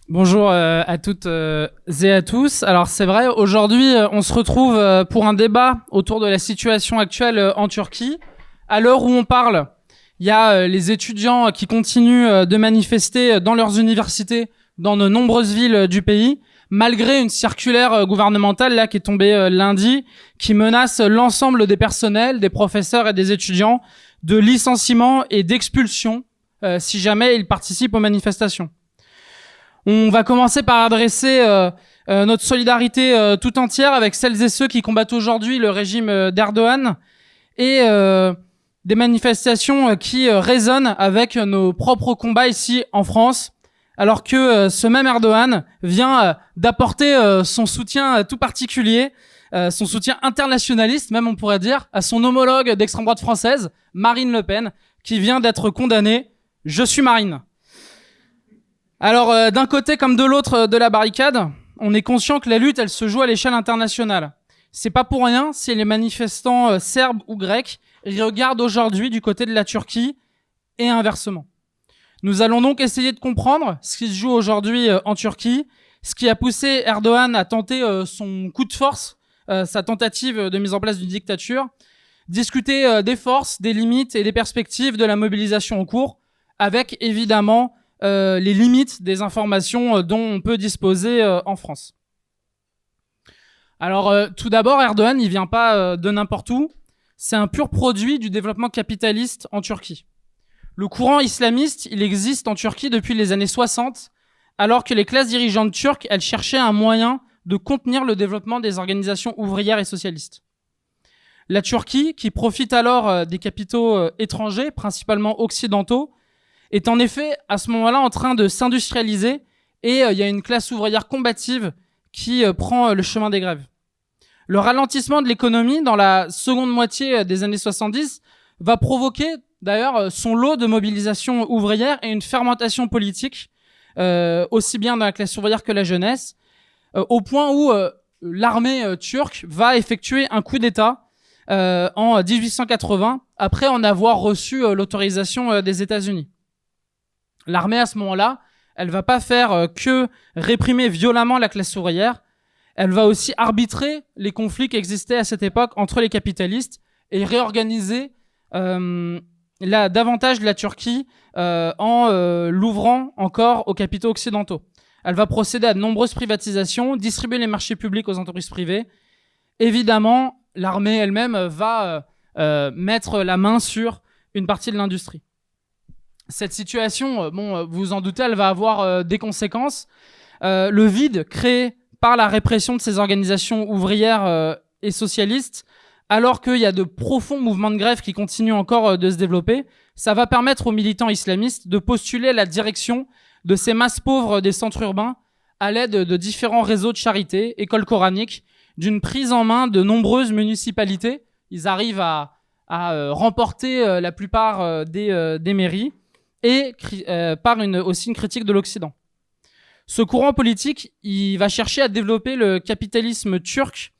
Bonjour à toutes et à tous. Alors c'est vrai, aujourd'hui on se retrouve pour un débat autour de la situation actuelle en Turquie. À l'heure où on parle, il y a les étudiants qui continuent de manifester dans leurs universités, dans de nombreuses villes du pays, malgré une circulaire gouvernementale là qui est tombée lundi, qui menace l'ensemble des personnels, des professeurs et des étudiants de licenciement et d'expulsion si jamais ils participent aux manifestations. On va commencer par adresser notre solidarité tout entière avec celles et ceux qui combattent aujourd'hui le régime d'Erdogan et des manifestations qui résonnent avec nos propres combats ici en France, alors que ce même Erdogan vient d'apporter son soutien tout particulier, son soutien internationaliste même on pourrait dire, à son homologue d'extrême droite française, Marine Le Pen, qui vient d'être condamnée. Je suis Marine. Alors, d'un côté comme de l'autre de la barricade, on est conscient que la lutte, elle se joue à l'échelle internationale. C'est pas pour rien si les manifestants serbes ou grecs regardent aujourd'hui du côté de la Turquie et inversement. Nous allons donc essayer de comprendre ce qui se joue aujourd'hui en Turquie, ce qui a poussé Erdogan à tenter son coup de force, sa tentative de mise en place d'une dictature, discuter des forces, des limites et des perspectives de la mobilisation en cours, avec évidemment les limites des informations dont on peut disposer en France. Alors tout d'abord, Erdogan, il vient pas de n'importe où. C'est un pur produit du développement capitaliste en Turquie. Le courant islamiste, il existe en Turquie depuis les années 60, alors que les classes dirigeantes turques, elles cherchaient un moyen de contenir le développement des organisations ouvrières et socialistes. La Turquie, qui profite alors des capitaux étrangers, principalement occidentaux, est en effet à ce moment-là en train de s'industrialiser et il y a une classe ouvrière combative qui prend le chemin des grèves. Le ralentissement de l'économie dans la seconde moitié des années 70 va provoquer d'ailleurs son lot de mobilisation ouvrière et une fermentation politique, aussi bien dans la classe ouvrière que la jeunesse, au point où l'armée turque va effectuer un coup d'État en 1880 après en avoir reçu l'autorisation des États-Unis. L'armée, à ce moment-là, elle va pas faire que réprimer violemment la classe ouvrière, elle va aussi arbitrer les conflits qui existaient à cette époque entre les capitalistes et réorganiser davantage la Turquie en l'ouvrant encore aux capitaux occidentaux. Elle va procéder à de nombreuses privatisations, distribuer les marchés publics aux entreprises privées. Évidemment, l'armée elle-même va mettre la main sur une partie de l'industrie. Cette situation, vous vous en doutez, elle va avoir des conséquences. Le vide créé par la répression de ces organisations ouvrières et socialistes, alors qu'il y a de profonds mouvements de grève qui continuent encore de se développer, ça va permettre aux militants islamistes de postuler la direction de ces masses pauvres des centres urbains à l'aide de différents réseaux de charité, écoles coraniques, d'une prise en main de nombreuses municipalités. Ils arrivent à remporter la plupart des mairies, et par aussi une critique de l'Occident. Ce courant politique, il va chercher à développer le capitalisme turc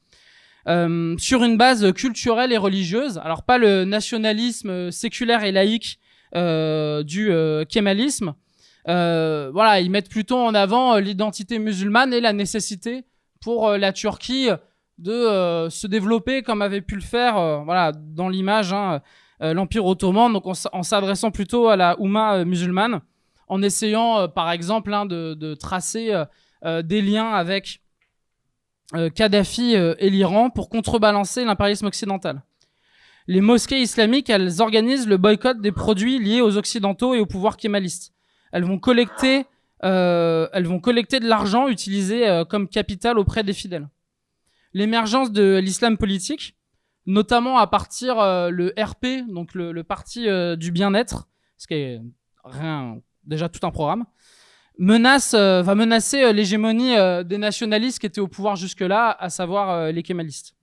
sur une base culturelle et religieuse. Alors pas le nationalisme séculaire et laïque du kémalisme. Ils mettent plutôt en avant l'identité musulmane et la nécessité pour la Turquie de se développer comme avait pu le faire dans l'image l'Empire ottoman, donc en s'adressant plutôt à la Oumma musulmane, en essayant par exemple de tracer des liens avec Kadhafi et l'Iran pour contrebalancer l'impérialisme occidental. Les mosquées islamiques, elles organisent le boycott des produits liés aux occidentaux et au pouvoir kémaliste. Elles vont collecter de l'argent utilisé comme capital auprès des fidèles. L'émergence de l'islam politique, notamment à partir le RP, donc le parti du bien-être, ce qui est déjà tout un programme, va menacer l'hégémonie des nationalistes qui étaient au pouvoir jusque-là, à savoir les kémalistes.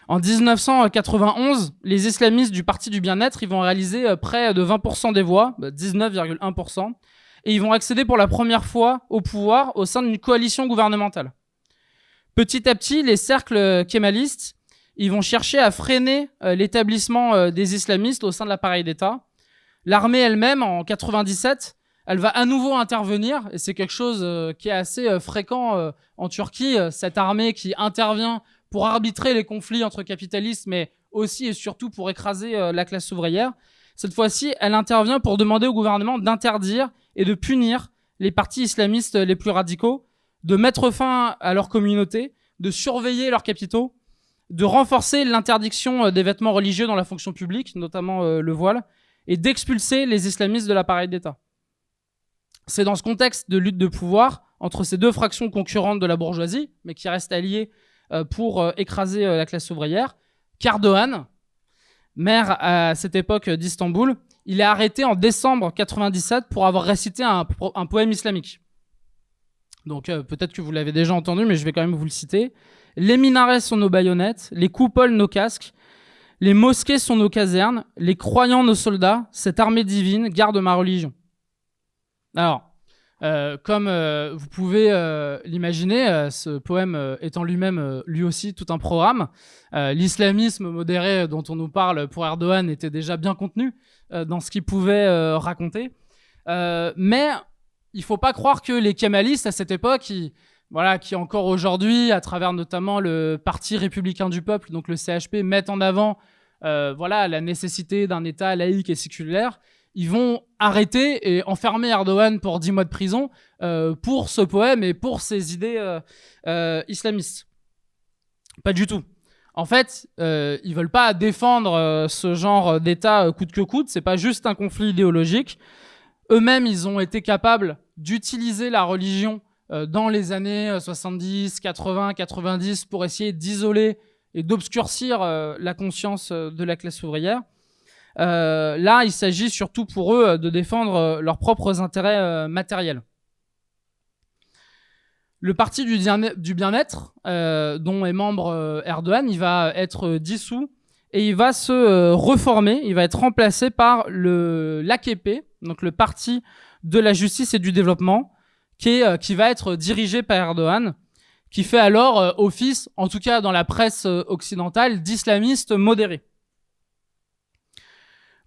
En 1991, les islamistes du parti du bien-être, ils vont réaliser près de 20% des voix, 19,1%, et ils vont accéder pour la première fois au pouvoir au sein d'une coalition gouvernementale. Petit à petit, les cercles kémalistes, ils vont chercher à freiner l'établissement des islamistes au sein de l'appareil d'État. L'armée elle-même, en 97, elle va à nouveau intervenir, et c'est quelque chose qui est assez fréquent en Turquie, cette armée qui intervient pour arbitrer les conflits entre capitalistes, mais aussi et surtout pour écraser la classe ouvrière. Cette fois-ci, elle intervient pour demander au gouvernement d'interdire et de punir les partis islamistes les plus radicaux, de mettre fin à leur communauté, de surveiller leurs capitaux, de renforcer l'interdiction des vêtements religieux dans la fonction publique, notamment le voile, et d'expulser les islamistes de l'appareil d'État. C'est dans ce contexte de lutte de pouvoir entre ces deux fractions concurrentes de la bourgeoisie, mais qui restent alliées pour écraser la classe ouvrière, qu'Erdogan, maire à cette époque d'Istanbul, il est arrêté en décembre 97 pour avoir récité un poème islamique. Donc peut-être que vous l'avez déjà entendu, mais je vais quand même vous le citer. « Les minarets sont nos baïonnettes, les coupoles nos casques, les mosquées sont nos casernes, les croyants nos soldats, cette armée divine garde ma religion. » Alors, comme vous pouvez l'imaginer, ce poème étant lui-même lui aussi tout un programme, l'islamisme modéré dont on nous parle pour Erdogan était déjà bien contenu dans ce qu'il pouvait raconter. Mais il ne faut pas croire que les kémalistes à cette époque, qui encore aujourd'hui, à travers notamment le Parti républicain du peuple, donc le CHP, mettent en avant la nécessité d'un État laïque et séculaire, ils vont arrêter et enfermer Erdogan pour 10 mois de prison pour ce poème et pour ses idées islamistes. Pas du tout. En fait, ils veulent pas défendre ce genre d'État coûte que coûte. C'est pas juste un conflit idéologique. Eux-mêmes, ils ont été capables d'utiliser la religion dans les années 70, 80, 90 pour essayer d'isoler et d'obscurcir la conscience de la classe ouvrière. Là, il s'agit surtout pour eux de défendre leurs propres intérêts matériels. Le parti du bien-être, dont est membre Erdogan, il va être dissous et il va se reformer. Il va être remplacé par l'AKP, donc le parti de la justice et du développement, qui va être dirigé par Erdogan, qui fait alors office, en tout cas dans la presse occidentale, d'islamiste modéré.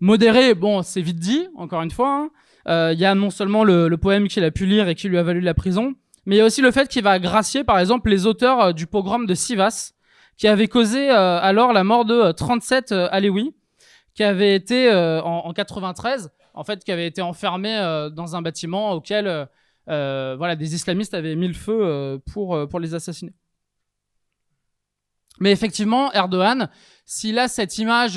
Modéré, bon, c'est vite dit, encore une fois. Il y a non seulement le poème qu'il a pu lire et qui lui a valu la prison, mais il y a aussi le fait qu'il va gracier, par exemple, les auteurs du pogrom de Sivas, qui avait causé alors la mort de 37 Aléouis, qui avaient été, en 93, en fait, qui avaient été enfermés dans un bâtiment auquel des islamistes avaient mis le feu pour les assassiner. Mais effectivement, Erdogan, s'il a cette image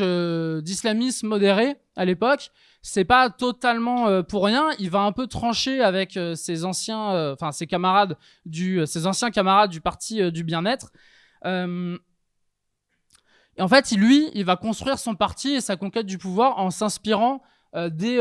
d'islamisme modéré à l'époque, c'est pas totalement pour rien. Il va un peu trancher avec ses anciens camarades du parti du bien-être. Et en fait, il va construire son parti et sa conquête du pouvoir en s'inspirant des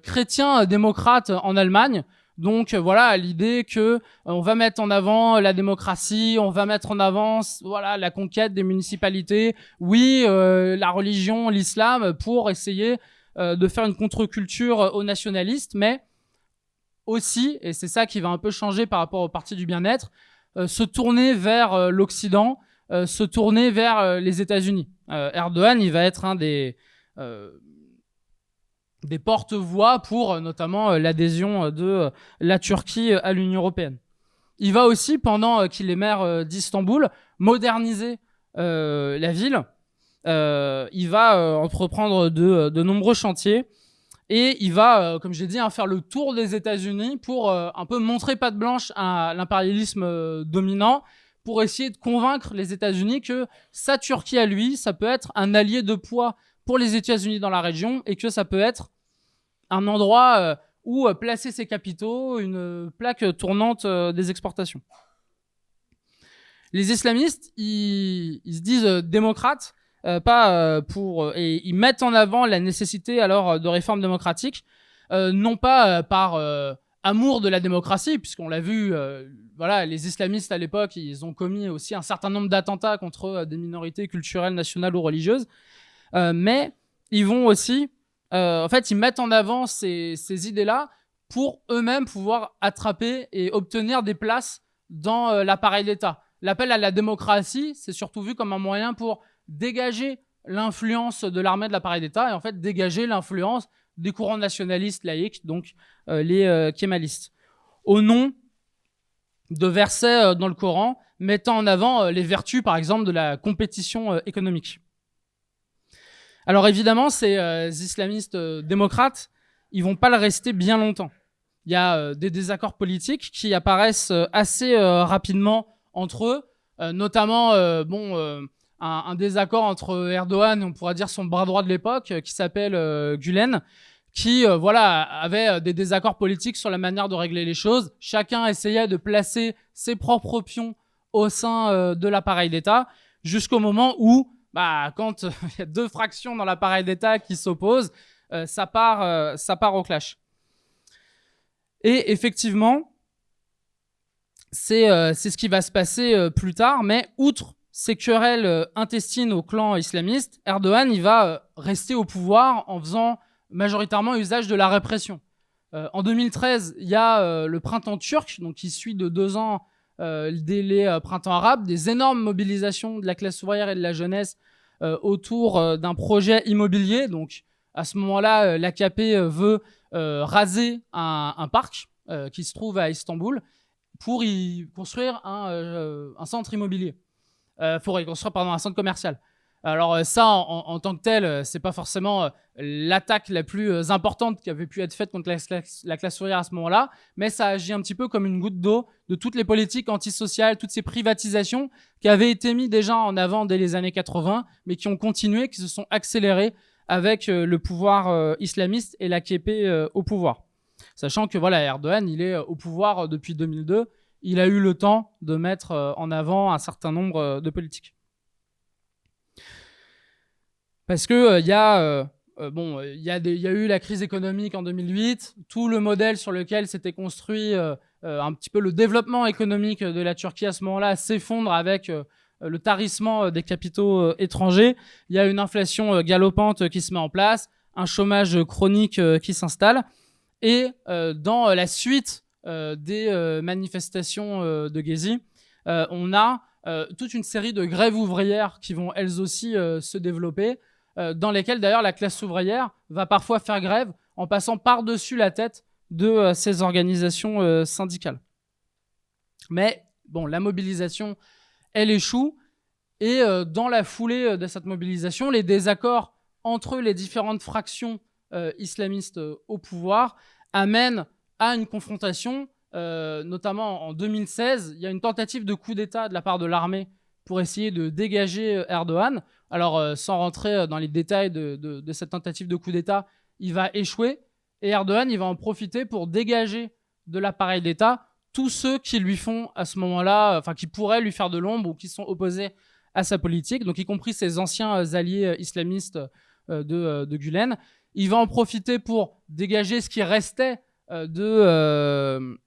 chrétiens démocrates en Allemagne. Donc l'idée que on va mettre en avant la démocratie, on va mettre en avant la conquête des municipalités, la religion, l'islam, pour essayer de faire une contre-culture aux nationalistes, mais aussi, et c'est ça qui va un peu changer par rapport au parti du bien-être, se tourner vers l'Occident, se tourner vers les États-Unis. Erdogan, il va être un des porte-voix pour notamment l'adhésion de la Turquie à l'Union européenne. Il va aussi, pendant qu'il est maire d'Istanbul, moderniser la ville. Il va entreprendre de nombreux chantiers et il va, comme j'ai dit, faire le tour des États-Unis pour un peu montrer patte blanche à l'impérialisme dominant, pour essayer de convaincre les États-Unis que sa Turquie à lui, ça peut être un allié de poids pour les États-Unis dans la région et que ça peut être un endroit où placer ses capitaux, une plaque tournante des exportations. Les islamistes, ils se disent démocrates, et ils mettent en avant la nécessité alors de réformes démocratiques, non pas par amour de la démocratie, puisqu'on l'a vu, les islamistes à l'époque, ils ont commis aussi un certain nombre d'attentats contre des minorités culturelles, nationales ou religieuses, mais ils vont aussi, ils mettent en avant ces idées-là pour eux-mêmes pouvoir attraper et obtenir des places dans l'appareil d'État. L'appel à la démocratie, c'est surtout vu comme un moyen pour dégager l'influence de l'armée de l'appareil d'État et en fait dégager l'influence des courants nationalistes laïques, donc les kémalistes, au nom de versets dans le Coran mettant en avant les vertus, par exemple, de la compétition économique. Alors évidemment, ces islamistes démocrates, ils vont pas le rester bien longtemps. Il y a des désaccords politiques qui apparaissent assez rapidement entre eux, notamment un désaccord entre Erdogan et on pourra dire son bras droit de l'époque, qui s'appelle Gülen, qui avait des désaccords politiques sur la manière de régler les choses. Chacun essayait de placer ses propres pions au sein de l'appareil d'État, jusqu'au moment où, quand il y a deux fractions dans l'appareil d'État qui s'opposent, ça part au clash. Et effectivement, c'est ce qui va se passer plus tard, mais outre ces querelles intestines au clan islamiste, Erdogan il va rester au pouvoir en faisant majoritairement usage de la répression. En 2013, il y a le printemps turc, donc qui suit de 2 ans dès les printemps arabes, des énormes mobilisations de la classe ouvrière et de la jeunesse autour d'un projet immobilier. Donc à ce moment-là, l'AKP veut raser un parc qui se trouve à Istanbul pour y construire un centre immobilier. Pour y construire un centre commercial. Alors ça, en tant que tel, c'est pas forcément l'attaque la plus importante qui avait pu être faite contre la classe ouvrière à ce moment-là, mais ça agit un petit peu comme une goutte d'eau de toutes les politiques antisociales, toutes ces privatisations qui avaient été mises déjà en avant dès les années 80, mais qui ont continué, qui se sont accélérées avec le pouvoir islamiste et l'AKP au pouvoir. Sachant que Erdogan, il est au pouvoir depuis 2002, il a eu le temps de mettre en avant un certain nombre de politiques. Parce que il y a eu la crise économique en 2008, tout le modèle sur lequel s'était construit un petit peu le développement économique de la Turquie à ce moment-là s'effondre avec le tarissement des capitaux étrangers. Il y a une inflation galopante qui se met en place, un chômage chronique qui s'installe. Et dans la suite des manifestations de Gezi, on a toute une série de grèves ouvrières qui vont elles aussi se développer, dans lesquelles d'ailleurs la classe ouvrière va parfois faire grève en passant par-dessus la tête de ces organisations syndicales. Mais bon, la mobilisation, elle échoue, et dans la foulée de cette mobilisation, les désaccords entre les différentes fractions islamistes au pouvoir amènent à une confrontation, notamment en 2016, il y a une tentative de coup d'État de la part de l'armée pour essayer de dégager Erdogan. Alors, sans rentrer dans les détails de cette tentative de coup d'État, il va échouer, et Erdogan, il va en profiter pour dégager de l'appareil d'État tous ceux qui lui font à ce moment-là, enfin qui pourraient lui faire de l'ombre ou qui sont opposés à sa politique, donc y compris ses anciens alliés islamistes de Gülen. Il va en profiter pour dégager ce qui restait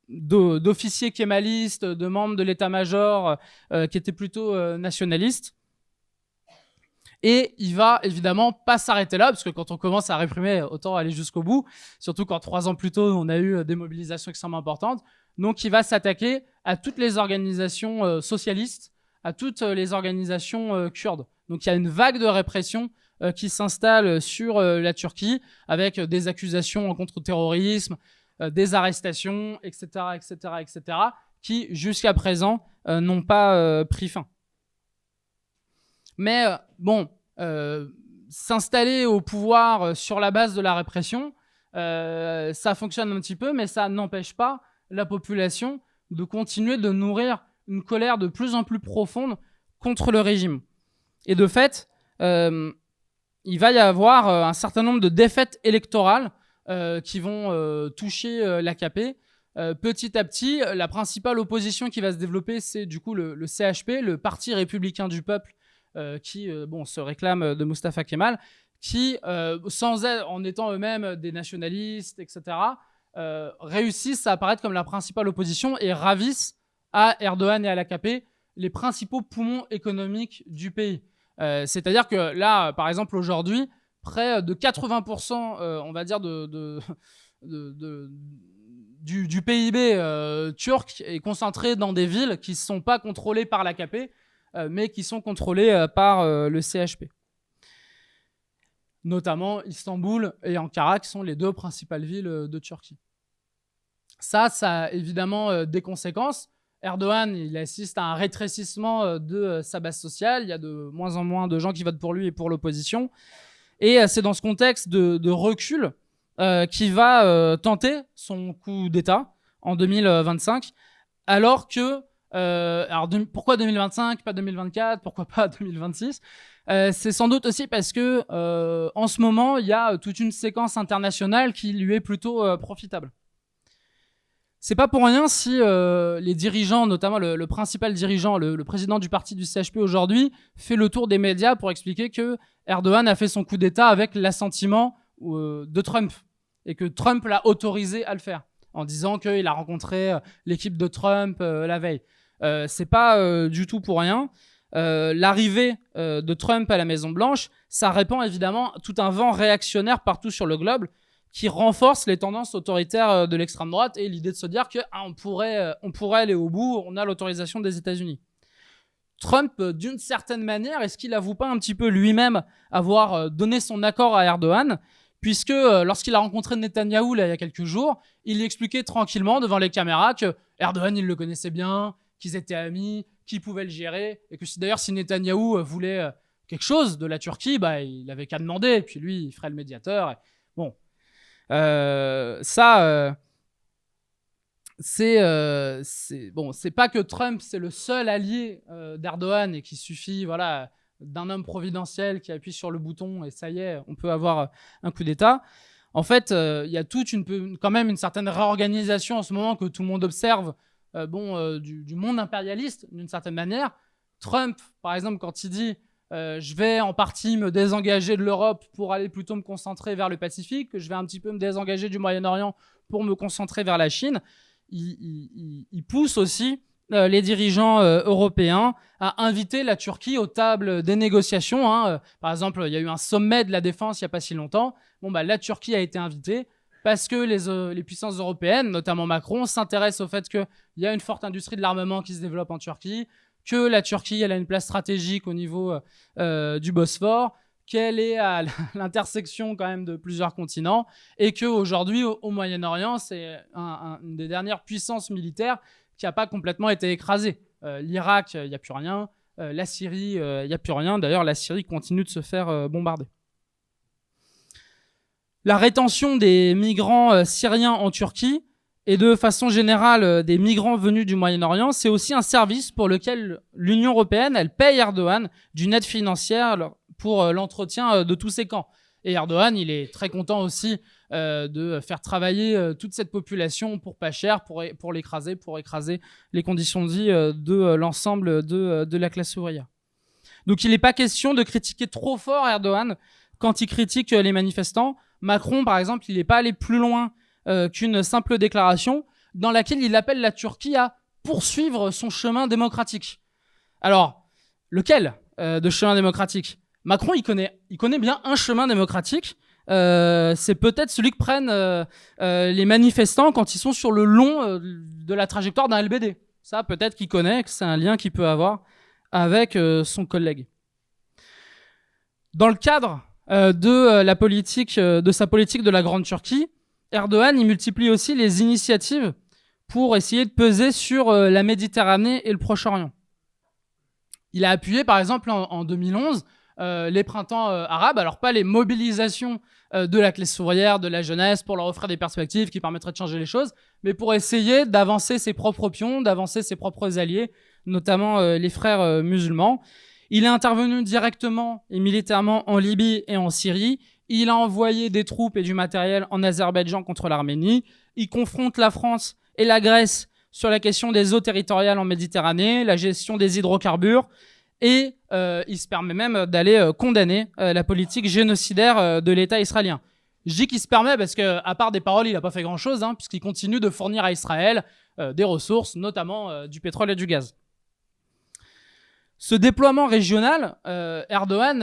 d'officiers kémalistes, de membres de l'état-major qui étaient plutôt nationalistes. Et il va évidemment pas s'arrêter là, parce que quand on commence à réprimer, autant aller jusqu'au bout, surtout quand 3 ans plus tôt, on a eu des mobilisations extrêmement importantes. Donc il va s'attaquer à toutes les organisations socialistes, à toutes les organisations kurdes. Donc il y a une vague de répression qui s'installe sur la Turquie, avec des accusations en contre-terrorisme, des arrestations, etc., etc., etc., qui jusqu'à présent n'ont pas pris fin. Mais s'installer au pouvoir sur la base de la répression, ça fonctionne un petit peu, mais ça n'empêche pas la population de continuer de nourrir une colère de plus en plus profonde contre le régime. Et de fait, il va y avoir un certain nombre de défaites électorales qui vont toucher l'AKP. Petit à petit, la principale opposition qui va se développer, c'est du coup le CHP, le Parti républicain du peuple, qui se réclame de Mustafa Kemal, qui, en étant eux-mêmes des nationalistes, etc., réussissent à apparaître comme la principale opposition et ravissent à Erdogan et à l'AKP les principaux poumons économiques du pays. C'est-à-dire que là, par exemple, aujourd'hui, près de 80%, on va dire, du PIB turc est concentré dans des villes qui ne sont pas contrôlées par l'AKP, mais qui sont contrôlées par le CHP. notamment Istanbul et Ankara, qui sont les 2 principales villes de Turquie. Ça a évidemment des conséquences. Erdogan, il assiste à un rétrécissement de sa base sociale. Il y a de moins en moins de gens qui votent pour lui et pour l'opposition. Et c'est dans ce contexte de recul qu'il va tenter son coup d'État en 2025, alors que... pourquoi 2025, pas 2024, pourquoi pas 2026 ? C'est sans doute aussi parce que en ce moment, il y a toute une séquence internationale qui lui est plutôt profitable. C'est pas pour rien si les dirigeants, notamment le principal dirigeant, le président du parti du CHP aujourd'hui, fait le tour des médias pour expliquer que Erdogan a fait son coup d'État avec l'assentiment de Trump et que Trump l'a autorisé à le faire, en disant qu'il a rencontré l'équipe de Trump la veille. C'est pas du tout pour rien. L'arrivée de Trump à la Maison-Blanche, ça répand évidemment tout un vent réactionnaire partout sur le globe qui renforce les tendances autoritaires de l'extrême droite et l'idée de se dire qu'on pourrait aller au bout, on a l'autorisation des États-Unis. Trump, d'une certaine manière, est-ce qu'il avoue pas un petit peu lui-même avoir donné son accord à Erdogan, puisque lorsqu'il a rencontré Netanyahou là, il y a quelques jours, il lui expliquait tranquillement devant les caméras que Erdogan, il le connaissait bien, qu'ils étaient amis, qu'ils pouvaient le gérer, et que si Netanyahou voulait quelque chose de la Turquie, il avait qu'à demander, et puis lui, il ferait le médiateur. Et bon. C'est pas que Trump c'est le seul allié d'Erdogan et qu'il suffit d'un homme providentiel qui appuie sur le bouton et ça y est, on peut avoir un coup d'État. En fait, il y a quand même une certaine réorganisation en ce moment que tout le monde observe du monde impérialiste d'une certaine manière. Trump, par exemple, quand il dit je vais en partie me désengager de l'Europe pour aller plutôt me concentrer vers le Pacifique, je vais un petit peu me désengager du Moyen-Orient pour me concentrer vers la Chine, il pousse aussi les dirigeants européens à inviter la Turquie aux tables des négociations. Par exemple, il y a eu un sommet de la défense il n'y a pas si longtemps. La Turquie a été invitée parce que les puissances européennes, notamment Macron, s'intéressent au fait qu'il y a une forte industrie de l'armement qui se développe en Turquie, que la Turquie elle a une place stratégique au niveau du Bosphore, qu'elle est à l'intersection quand même de plusieurs continents, et qu'aujourd'hui, au Moyen-Orient, c'est une des dernières puissances militaires qui n'a pas complètement été écrasée. L'Irak, il n'y a plus rien. La Syrie, il n'y a plus rien. D'ailleurs, la Syrie continue de se faire bombarder. La rétention des migrants syriens en Turquie et de façon générale des migrants venus du Moyen-Orient, c'est aussi un service pour lequel l'Union européenne, elle paye Erdogan d'une aide financière pour l'entretien de tous ces camps. Et Erdogan, il est très content aussi de faire travailler toute cette population pour pas cher, pour écraser les conditions de vie de l'ensemble de la classe ouvrière. Donc il n'est pas question de critiquer trop fort Erdogan quand il critique les manifestants. Macron, par exemple, il n'est pas allé plus loin qu'une simple déclaration dans laquelle il appelle la Turquie à poursuivre son chemin démocratique. Alors, lequel de chemin démocratique ? Macron, il connaît bien un chemin démocratique. C'est peut-être celui que prennent les manifestants quand ils sont sur le long de la trajectoire d'un LBD. Ça, peut-être qu'il connaît, que c'est un lien qu'il peut avoir avec son collègue. Dans le cadre de sa politique de la Grande Turquie, Erdogan, il multiplie aussi les initiatives pour essayer de peser sur la Méditerranée et le Proche-Orient. Il a appuyé, par exemple, en 2011, les printemps arabes, alors pas les mobilisations de la classe ouvrière, de la jeunesse, pour leur offrir des perspectives qui permettraient de changer les choses, mais pour essayer d'avancer ses propres pions, d'avancer ses propres alliés, notamment les frères musulmans. Il est intervenu directement et militairement en Libye et en Syrie. Il a envoyé des troupes et du matériel en Azerbaïdjan contre l'Arménie. Il confronte la France et la Grèce sur la question des eaux territoriales en Méditerranée, la gestion des hydrocarbures. Et il se permet même d'aller condamner la politique génocidaire de l'État israélien. Je dis qu'il se permet parce qu'à part des paroles, il n'a pas fait grand-chose, puisqu'il continue de fournir à Israël des ressources, notamment du pétrole et du gaz. Ce déploiement régional, Erdogan,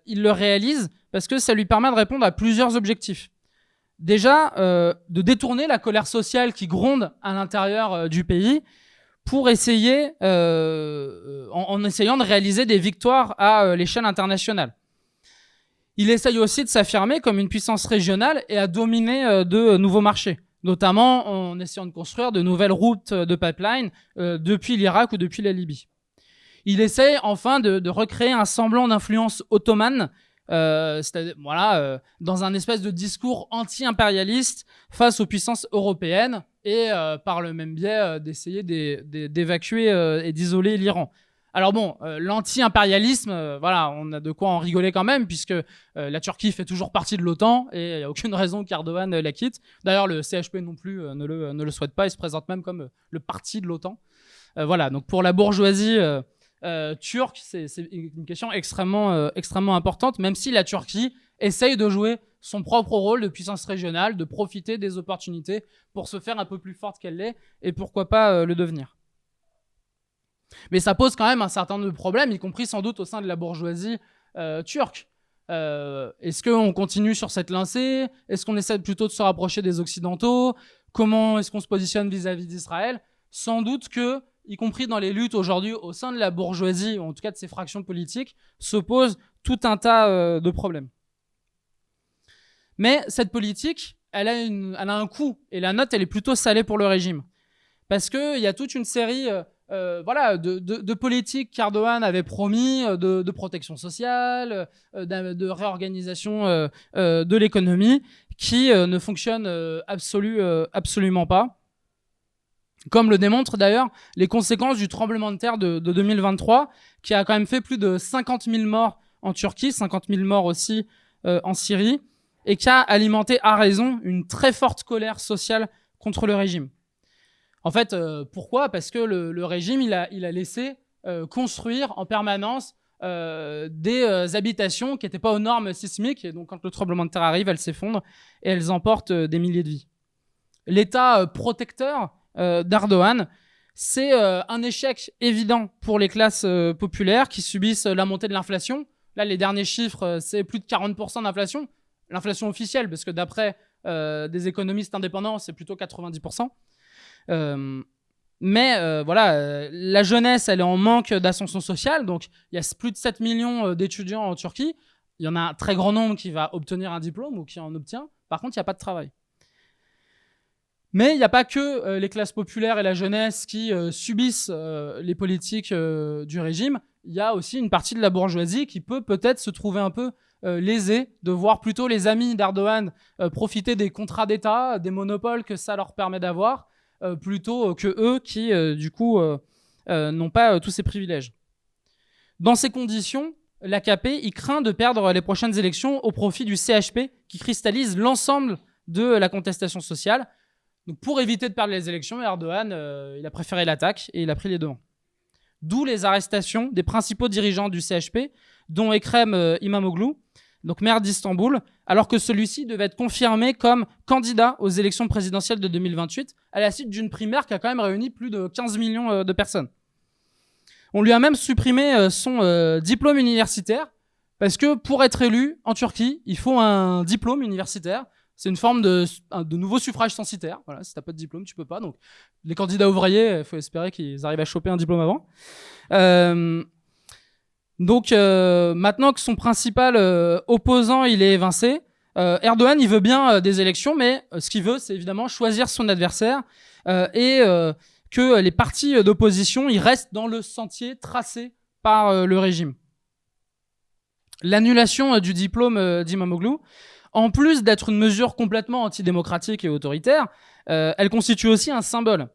il le réalise parce que ça lui permet de répondre à plusieurs objectifs. Déjà, de détourner la colère sociale qui gronde à l'intérieur du pays pour essayer, en essayant de réaliser des victoires à l'échelle internationale. Il essaye aussi de s'affirmer comme une puissance régionale et à dominer de nouveaux marchés, notamment en essayant de construire de nouvelles routes de pipeline depuis l'Irak ou depuis la Libye. Il essaye enfin de recréer un semblant d'influence ottomane, dans un espèce de discours anti-impérialiste face aux puissances européennes et par le même biais d'essayer d'évacuer et d'isoler l'Iran. Alors bon, l'anti-impérialisme, on a de quoi en rigoler quand même, puisque la Turquie fait toujours partie de l'OTAN et il n'y a aucune raison qu'Erdogan la quitte. D'ailleurs, le CHP non plus ne le souhaite pas, il se présente même comme le parti de l'OTAN. Donc pour la bourgeoisie turque, c'est une question extrêmement importante, même si la Turquie essaye de jouer son propre rôle de puissance régionale, de profiter des opportunités pour se faire un peu plus forte qu'elle l'est, et pourquoi pas le devenir. Mais ça pose quand même un certain nombre de problèmes, y compris sans doute au sein de la bourgeoisie turque. Est-ce qu'on continue sur cette lancée? Est-ce qu'on essaie plutôt de se rapprocher des Occidentaux? Comment est-ce qu'on se positionne vis-à-vis d'Israël? Sans doute que, y compris dans les luttes aujourd'hui au sein de la bourgeoisie, ou en tout cas de ses fractions politiques, se posent tout un tas de problèmes. Mais cette politique, elle a un coût, et la note, elle est plutôt salée pour le régime. Parce qu'il y a toute une série de politiques qu'Erdogan avait promis, de protection sociale, de réorganisation de l'économie, qui ne fonctionnent absolument pas. Comme le démontrent d'ailleurs les conséquences du tremblement de terre de 2023, qui a quand même fait plus de 50 000 morts en Turquie, 50 000 morts aussi en Syrie, et qui a alimenté à raison une très forte colère sociale contre le régime. En fait, pourquoi? Parce que le régime, il a laissé construire en permanence des habitations qui n'étaient pas aux normes sismiques, et donc quand le tremblement de terre arrive, elles s'effondrent et elles emportent des milliers de vies. L'État protecteur d'Erdogan, c'est un échec évident pour les classes populaires qui subissent la montée de l'inflation. Là, les derniers chiffres, c'est plus de 40% d'inflation. L'inflation officielle, parce que d'après des économistes indépendants, c'est plutôt 90%. La jeunesse, elle est en manque d'ascension sociale. Donc, il y a plus de 7 millions d'étudiants en Turquie. Il y en a un très grand nombre qui va obtenir un diplôme ou qui en obtient. Par contre, il n'y a pas de travail. Mais il n'y a pas que les classes populaires et la jeunesse qui subissent les politiques du régime. Il y a aussi une partie de la bourgeoisie qui peut peut-être se trouver un peu lésée de voir plutôt les amis d'Erdogan profiter des contrats d'État, des monopoles que ça leur permet d'avoir, plutôt que eux qui, n'ont pas tous ces privilèges. Dans ces conditions, l'AKP, il craint de perdre les prochaines élections au profit du CHP qui cristallise l'ensemble de la contestation sociale. Donc pour éviter de perdre les élections, Erdogan, il a préféré l'attaque et il a pris les devants. D'où les arrestations des principaux dirigeants du CHP, dont Ekrem İmamoğlu, donc maire d'Istanbul, alors que celui-ci devait être confirmé comme candidat aux élections présidentielles de 2028, à la suite d'une primaire qui a quand même réuni plus de 15 millions de personnes. On lui a même supprimé son diplôme universitaire, parce que pour être élu en Turquie, il faut un diplôme universitaire. C'est une forme de nouveau suffrage censitaire. Voilà, si t'as pas de diplôme, tu peux pas. Donc, les candidats ouvriers, il faut espérer qu'ils arrivent à choper un diplôme avant. Maintenant que son principal opposant, il est évincé, Erdogan, il veut bien des élections, mais ce qu'il veut, c'est évidemment choisir son adversaire et que les partis d'opposition, ils restent dans le sentier tracé par le régime. L'annulation du diplôme d'Imamoglu, en plus d'être une mesure complètement antidémocratique et autoritaire, elle constitue aussi un symbole.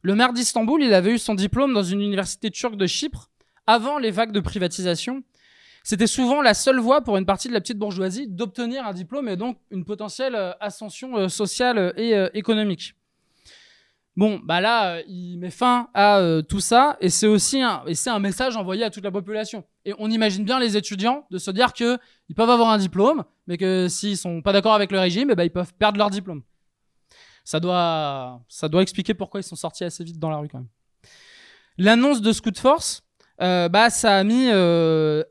Le maire d'Istanbul, il avait eu son diplôme dans une université turque de Chypre avant les vagues de privatisation. C'était souvent la seule voie pour une partie de la petite bourgeoisie d'obtenir un diplôme et donc une potentielle ascension sociale et économique. Bon, bah là, il met fin à tout ça et c'est aussi un message envoyé à toute la population. Et on imagine bien les étudiants de se dire qu'ils peuvent avoir un diplôme, mais que s'ils sont pas d'accord avec le régime, ils peuvent perdre leur diplôme. Ça doit expliquer pourquoi ils sont sortis assez vite dans la rue quand même. L'annonce de Scout Force, ça a mis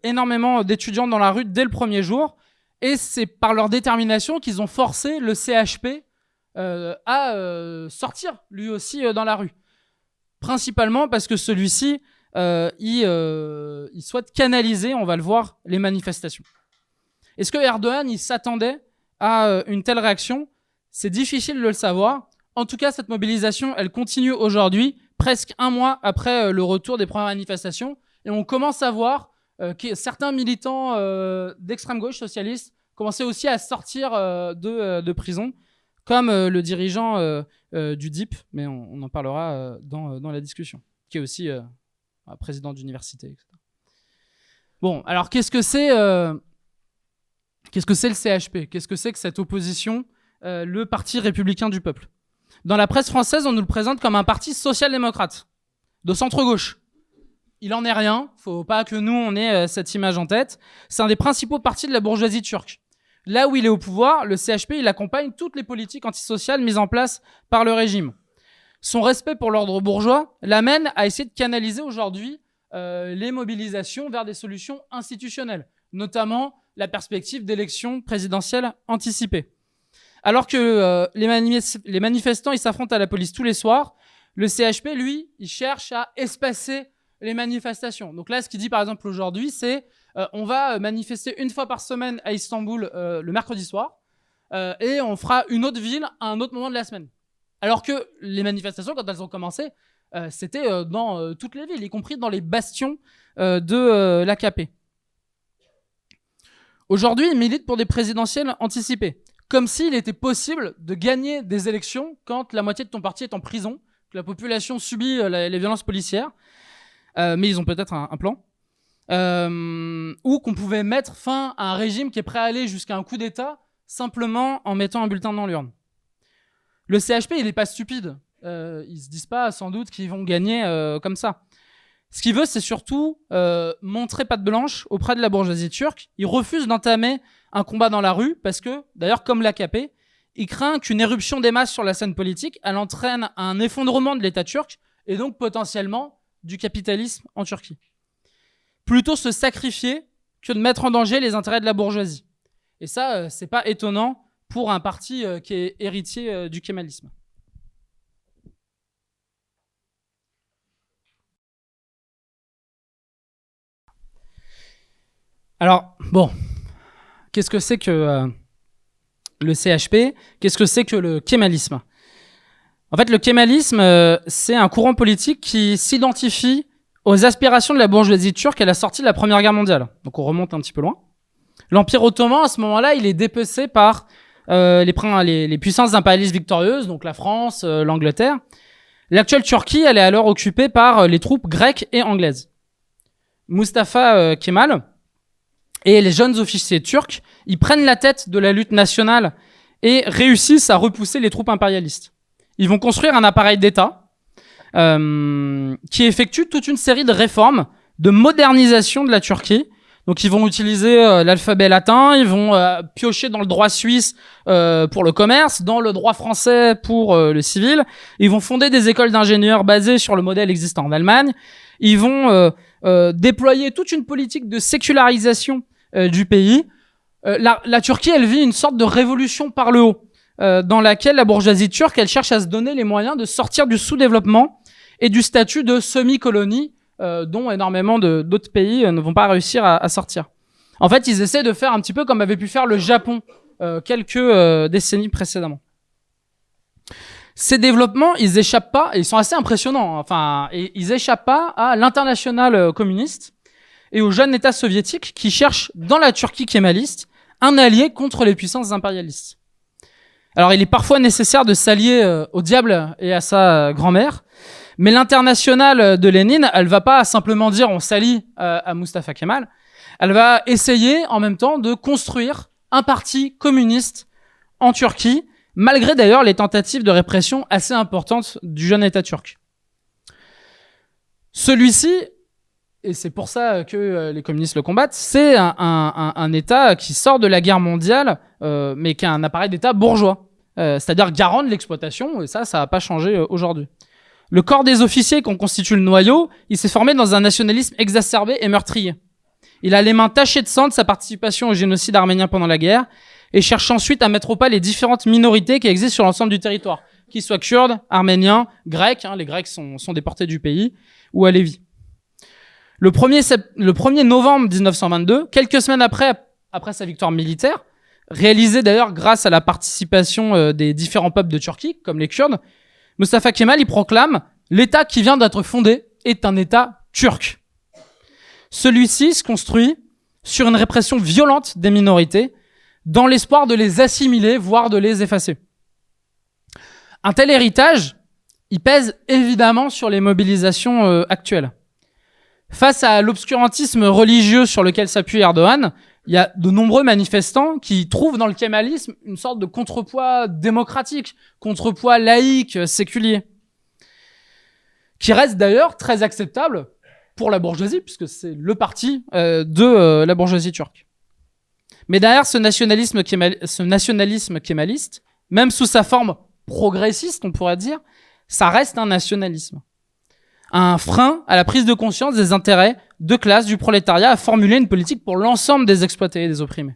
énormément d'étudiants dans la rue dès le premier jour, et c'est par leur détermination qu'ils ont forcé le CHP à sortir lui aussi dans la rue. Principalement parce que celui-ci, il souhaite canaliser, on va le voir, les manifestations. Est-ce que Erdogan, il s'attendait à une telle réaction? C'est difficile de le savoir. En tout cas, cette mobilisation, elle continue aujourd'hui, presque un mois après le retour des premières manifestations. Et on commence à voir que certains militants d'extrême gauche socialiste commençaient aussi à sortir de prison, comme le dirigeant du DIP, mais on en parlera dans la discussion, qui est aussi président d'université, etc. Bon, alors qu'est-ce que c'est le CHP? Qu'est-ce que c'est que cette opposition, le Parti républicain du peuple? Dans la presse française, on nous le présente comme un parti social-démocrate, de centre-gauche. Il en est rien, faut pas que nous on ait cette image en tête. C'est un des principaux partis de la bourgeoisie turque. Là où il est au pouvoir, le CHP, il accompagne toutes les politiques antisociales mises en place par le régime. Son respect pour l'ordre bourgeois l'amène à essayer de canaliser aujourd'hui les mobilisations vers des solutions institutionnelles, notamment la perspective d'élections présidentielles anticipées. Alors que les manifestants ils s'affrontent à la police tous les soirs, le CHP, lui, il cherche à espacer les manifestations. Donc là, ce qu'il dit par exemple aujourd'hui, c'est on va manifester une fois par semaine à Istanbul le mercredi soir et on fera une autre ville à un autre moment de la semaine. Alors que les manifestations, quand elles ont commencé, c'était dans toutes les villes, y compris dans les bastions de l'AKP. Aujourd'hui, il milite pour des présidentielles anticipées, comme s'il était possible de gagner des élections quand la moitié de ton parti est en prison, que la population subit les violences policières, mais ils ont peut-être un plan, ou qu'on pouvait mettre fin à un régime qui est prêt à aller jusqu'à un coup d'État simplement en mettant un bulletin dans l'urne. Le CHP, il n'est pas stupide. Ils se disent pas sans doute qu'ils vont gagner comme ça. Ce qu'il veut, c'est surtout montrer patte blanche auprès de la bourgeoisie turque. Il refuse d'entamer un combat dans la rue parce que, d'ailleurs, comme l'AKP, il craint qu'une éruption des masses sur la scène politique, elle entraîne un effondrement de l'État turc et donc potentiellement du capitalisme en Turquie. Plutôt se sacrifier que de mettre en danger les intérêts de la bourgeoisie. Et ça, c'est pas étonnant pour un parti qui est héritier du kémalisme. Alors, bon, qu'est-ce que c'est que le CHP? Qu'est-ce que c'est que le kémalisme? En fait, le kémalisme, c'est un courant politique qui s'identifie aux aspirations de la bourgeoisie turque à la sortie de la Première Guerre mondiale. Donc on remonte un petit peu loin. L'Empire ottoman, à ce moment-là, il est dépecé par les puissances impérialistes victorieuses, donc la France, l'Angleterre. L'actuelle Turquie, elle est alors occupée par les troupes grecques et anglaises. Mustafa Kemal et les jeunes officiers turcs, ils prennent la tête de la lutte nationale et réussissent à repousser les troupes impérialistes. Ils vont construire un appareil d'État qui effectue toute une série de réformes, de modernisation de la Turquie. Donc ils vont utiliser l'alphabet latin, ils vont piocher dans le droit suisse pour le commerce, dans le droit français pour le civil. Ils vont fonder des écoles d'ingénieurs basées sur le modèle existant en Allemagne. Ils vont déployer toute une politique de sécularisation du pays. La Turquie, elle vit une sorte de révolution par le haut, dans laquelle la bourgeoisie turque, elle cherche à se donner les moyens de sortir du sous-développement et du statut de semi-colonie dont énormément d'autres pays ne vont pas réussir à sortir. En fait, ils essaient de faire un petit peu comme avait pu faire le Japon quelques décennies précédemment. Ces développements, ils échappent pas, et ils sont assez impressionnants, enfin, ils échappent pas à l'international communiste et aux jeunes États soviétiques qui cherchent dans la Turquie kémaliste un allié contre les puissances impérialistes. Alors, il est parfois nécessaire de s'allier au diable et à sa grand-mère, mais l'internationale de Lénine, elle va pas simplement dire on s'allie à Mustafa Kemal, elle va essayer en même temps de construire un parti communiste en Turquie, malgré d'ailleurs les tentatives de répression assez importantes du jeune État turc. Celui-ci, et c'est pour ça que les communistes le combattent, c'est un État qui sort de la guerre mondiale, mais qui a un appareil d'État bourgeois, c'est-à-dire garant de l'exploitation, et ça n'a pas changé aujourd'hui. Le corps des officiers qu'on constitue le noyau, il s'est formé dans un nationalisme exacerbé et meurtrier. Il a les mains tachées de sang de sa participation au génocide arménien pendant la guerre et cherche ensuite à mettre au pas les différentes minorités qui existent sur l'ensemble du territoire, qu'ils soient kurdes, arméniens, grecs, les Grecs sont déportés du pays, ou alévis. Le 1er novembre 1922, quelques semaines après après sa victoire militaire, réalisée d'ailleurs grâce à la participation des différents peuples de Turquie, comme les Kurdes, Mustafa Kemal, il proclame « L'État qui vient d'être fondé est un État turc ». Celui-ci se construit sur une répression violente des minorités, dans l'espoir de les assimiler, voire de les effacer. Un tel héritage, il pèse évidemment sur les mobilisations actuelles. Face à l'obscurantisme religieux sur lequel s'appuie Erdogan, il y a de nombreux manifestants qui trouvent dans le kémalisme une sorte de contrepoids démocratique, contrepoids laïque, séculier, qui reste d'ailleurs très acceptable pour la bourgeoisie, puisque c'est le parti de la bourgeoisie turque. Mais derrière ce nationalisme kémaliste, même sous sa forme progressiste, on pourrait dire, ça reste un nationalisme. Un frein à la prise de conscience des intérêts de classe du prolétariat à formuler une politique pour l'ensemble des exploités et des opprimés.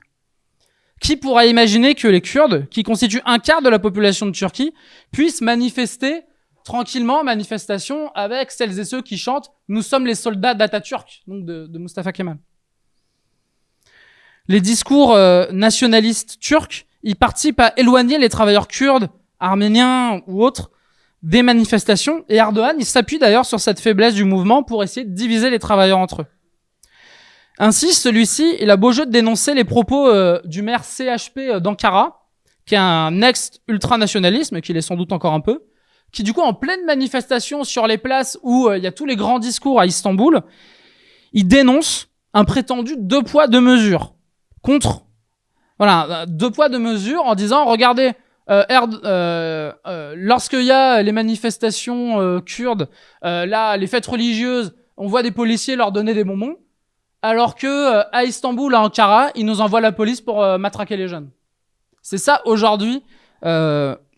Qui pourra imaginer que les Kurdes, qui constituent un quart de la population de Turquie, puissent manifester tranquillement, manifestation avec celles et ceux qui chantent « Nous sommes les soldats d'Atatürk », donc de Mustafa Kemal. Les discours nationalistes turcs, ils participent à éloigner les travailleurs kurdes, arméniens ou autres, des manifestations, et Erdogan, il s'appuie d'ailleurs sur cette faiblesse du mouvement pour essayer de diviser les travailleurs entre eux. Ainsi, celui-ci, il a beau jeu de dénoncer les propos du maire CHP d'Ankara, qui est un ex-ultranationalisme, qu'il est sans doute encore un peu, qui du coup, en pleine manifestation sur les places où il y a tous les grands discours à Istanbul, il dénonce un prétendu 2 poids 2 mesures contre, voilà, 2 poids 2 mesures en disant, regardez, lorsqu'il y a les manifestations kurdes, là, les fêtes religieuses, on voit des policiers leur donner des bonbons, alors que à Istanbul, à Ankara, ils nous envoient la police pour matraquer les jeunes. C'est ça aujourd'hui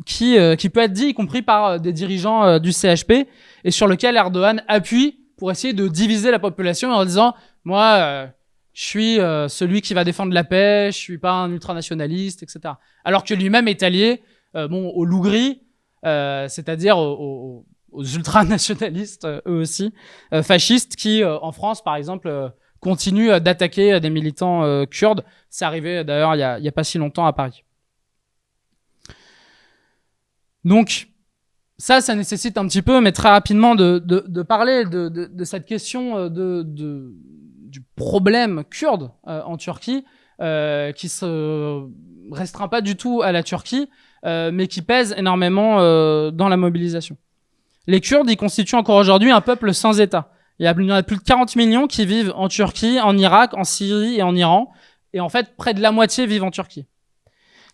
qui peut être dit, y compris par des dirigeants du CHP, et sur lequel Erdogan appuie pour essayer de diviser la population en disant moi, je suis celui qui va défendre la paix, je suis pas un ultranationaliste, etc. Alors que lui-même est allié aux loups gris, c'est-à-dire aux ultranationalistes, eux aussi, fascistes, qui en France, par exemple, continuent d'attaquer des militants kurdes. C'est arrivé d'ailleurs il y a pas si longtemps à Paris. Donc ça nécessite un petit peu, mais très rapidement, de parler de cette question du problème kurde en Turquie, qui se restreint pas du tout à la Turquie, mais qui pèse énormément dans la mobilisation. Les Kurdes, ils constituent encore aujourd'hui un peuple sans État. Il y en a plus de 40 millions qui vivent en Turquie, en Irak, en Syrie et en Iran, et en fait, près de la moitié vivent en Turquie.